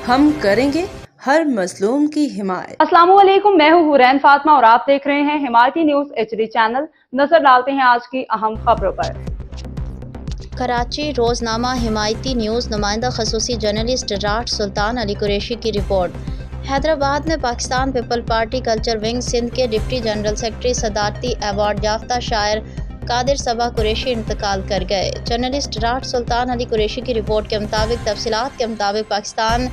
ہم کریں گے ہر مظلوم کی حمایت۔ السلام علیکم، میں ہوں حورین فاطمہ اور آپ دیکھ رہے ہیں حمایتی نیوز HD چینل۔ نظر ڈالتے ہیں آج کی اہم خبروں پر۔ کراچی روزنامہ حمایتی نیوز نمائندہ خصوصی جرنلسٹ راٹ سلطان علی قریشی کی رپورٹ۔ حیدرآباد میں Pakistan people party culture wing Sindh کے ڈپٹی جنرل سیکرٹری صدارتی ایوارڈ یافتہ شاعر قادر صبا قریشی انتقال کر گئے۔ جرنلسٹ راٹ سلطان علی قریشی کی رپورٹ کے مطابق تفصیلات کے مطابق Pakistan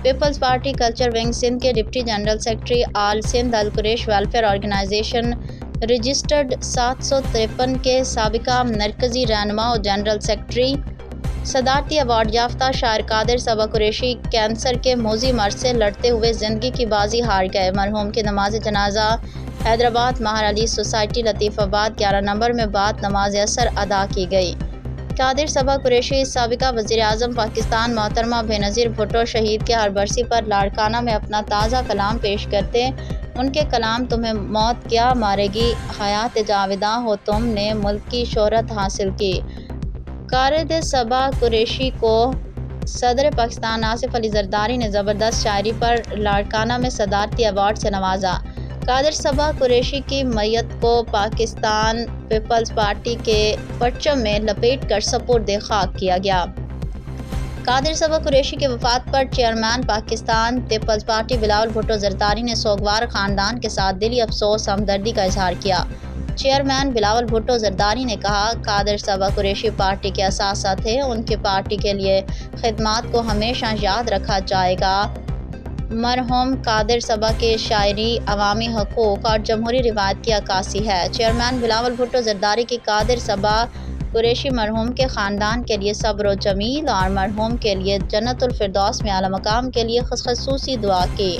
Peoples Party culture wing Sindh کے deputy general secretary all Sindh القریش welfare organisation registered 753 کے سابقہ مرکزی رہنما و جنرل سیکرٹری صدارتی ایوارڈ یافتہ شاعر قادر صبا قریشی کینسر کے موذی مرض سے لڑتے ہوئے زندگی کی بازی ہار گئے۔ مرحوم کی نماز جنازہ حیدرآباد ماہر علی سوسائٹی لطیف آباد 11 نمبر میں بعد نماز عصر ادا کی گئی۔ قادر صبا قریشی سابقہ وزیر اعظم پاکستان محترمہ بینظیر بھٹو شہید کے ہر برسی پر لاڑکانہ میں اپنا تازہ کلام پیش کرتے۔ ان کے کلام تمہیں موت کیا مارے گی، حیات جاویداں ہو تم نے ملک کی شہرت حاصل کی۔ قادر صبا قریشی کو صدر پاکستان آصف علی زرداری نے زبردست شاعری پر لاڑکانہ میں صدارتی ایوارڈ سے نوازا۔ قادر صبا قریشی کی میت کو پاکستان پیپلز پارٹی کے پرچم میں لپیٹ کر سپرد خاک کیا گیا۔ قادر صبا قریشی کی وفات پر چیئرمین پاکستان پیپلز پارٹی بلاول بھٹو زرداری نے سوگوار خاندان کے ساتھ دلی افسوس ہمدردی کا اظہار کیا۔ چیئرمین بلاول بھٹو زرداری نے کہا، قادر صبا قریشی پارٹی کے اثاثہ تھے، ان کی پارٹی کے لیے خدمات کو ہمیشہ یاد رکھا جائے گا۔ مرحوم قادر صبا کی شاعری عوامی حقوق اور جمہوری روایت کی عکاسی ہے۔ چیئرمین بلاول بھٹو زرداری کی قادر صبا قریشی مرحوم کے خاندان کے لیے صبر و جمیل اور مرحوم کے لیے جنت الفردوس میں اعلیٰ مقام کے لیے خصوصی دعا کی۔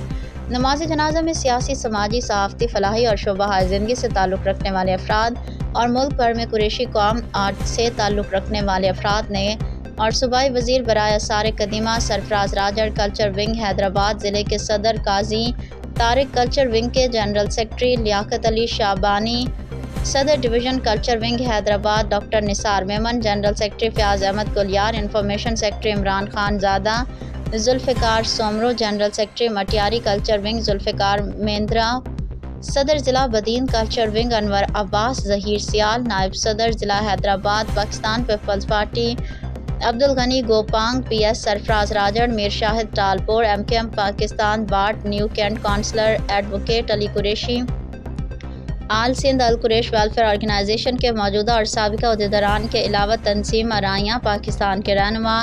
نماز جنازہ میں سیاسی، سماجی، صحافتی، فلاحی اور شعبہ زندگی سے تعلق رکھنے والے افراد اور ملک بھر میں قریشی قوم سے تعلق رکھنے والے افراد نے اور صوبائی وزیر برائے آثار قدیمہ سرفراز راجڑ کلچر ونگ حیدرآباد، ضلع کے صدر قاضی طارق کلچر ونگ کے جنرل سیکرٹری لیاقت علی شعبانی، صدر division culture wing Hyderabad doctor Nisar Memon, general secretary Fayyaz Ahmed Gulyar, information secretary Imran Khanzada, Zulfiqar Soomro, general secretary Matiari culture wing Zulfiqar Mahindra, صدر ضلع بدین کلچر ونگ انور عباس ظہیر سیال، نائب صدر ضلع Hyderabad Pakistan Peoples Party Abdul Ghani Gopang, P S سرفراز راجڑ، میر شاہد ٹالپور، MKM پاکستان واٹ new cantt councillor advocate Ali Qureshi, all Sindh القریش welfare organisation کے موجودہ اور سابقہ عہدیداران کے علاوہ تنظیم ارائیاں پاکستان کے رہنما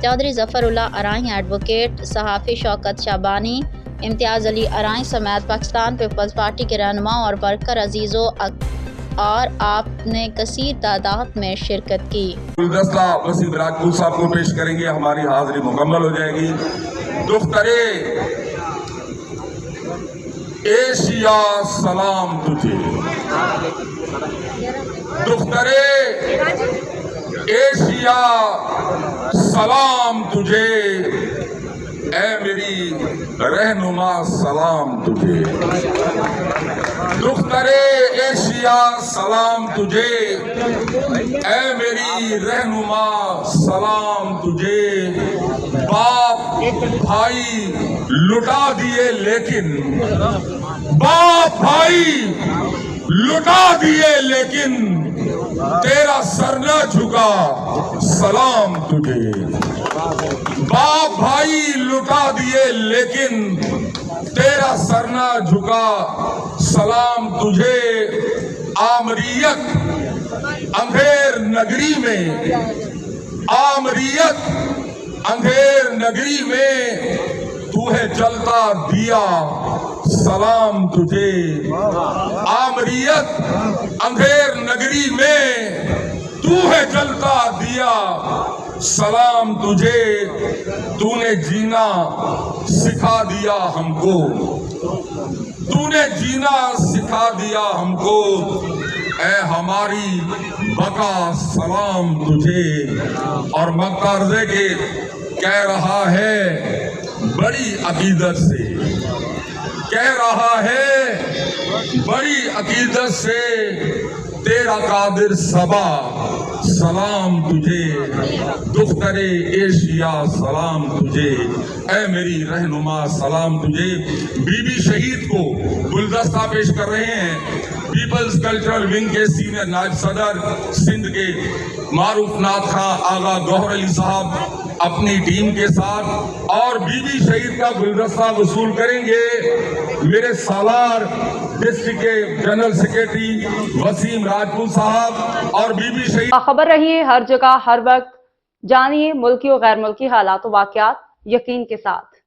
چودھری ظفر اللہ ارائیں، ایڈوکیٹ صحافی شوکت شعبانی، امتیاز علی ارائیں سمیت پاکستان پیپلز پارٹی کے رہنما اور ورکر عزیزوں اور آپ نے کثیر تعداد میں شرکت کی۔ گلدستہ وسیم راجپوت صاحب کو پیش کریں گے، ہماری حاضری مکمل ہو جائے گی۔ دخترے ایشیا سلام تجھے، دخترے ایشیا سلام تجھے، اے میری رہنما سلام تجھے، دخترے ایشیا سلام تجھے، اے میری رہنما سلام تجھے۔ باپ بھائی لٹا دیے لیکن، باپ بھائی لٹا دیے لیکن تیرا سر نہ جھکا سلام تجھے، باپ بھائی لٹا دیے لیکن تیرا سر نہ جھکا سلام تجھے۔ آمریت اندھیر نگری میں، آمریت اندھیر نگری میں تو ہے جلتا دیا سلام تجھے، آمریت اندھیر نگری میں تو ہے جلتا دیا سلام تجھے۔ تو نے جینا سکھا دیا ہم کو، تو نے جینا سکھا دیا ہم کو، اے ہماری بقا سلام تجھے۔ اور مقترضے کے کہہ رہا ہے بڑی عقیدت سے، کہہ رہا ہے بڑی عقیدت سے، تیرے میرا قادر صبا سلام تجھے، دختر ایشیا سلام تجھے، اے میری رہنما سلام تجھے۔ بی بی شہید کو گلدستہ پیش کر رہے ہیں پیپلز کلچرل ونگ کے سینئر نائب صدر سندھ کے معروف نعت خواں آغا گوہر علی صاحب اپنی ٹیم کے ساتھ، اور بی بی شہید کا گلدستہ وصول کریں گے میرے سالار ڈسٹرکٹ کے جنرل سیکرٹری وسیم راجپوت صاحب اور بی بی شہید۔ باخبر رہیے ہر جگہ ہر وقت، جانیے ملکی و غیر ملکی حالات و واقعات یقین کے ساتھ۔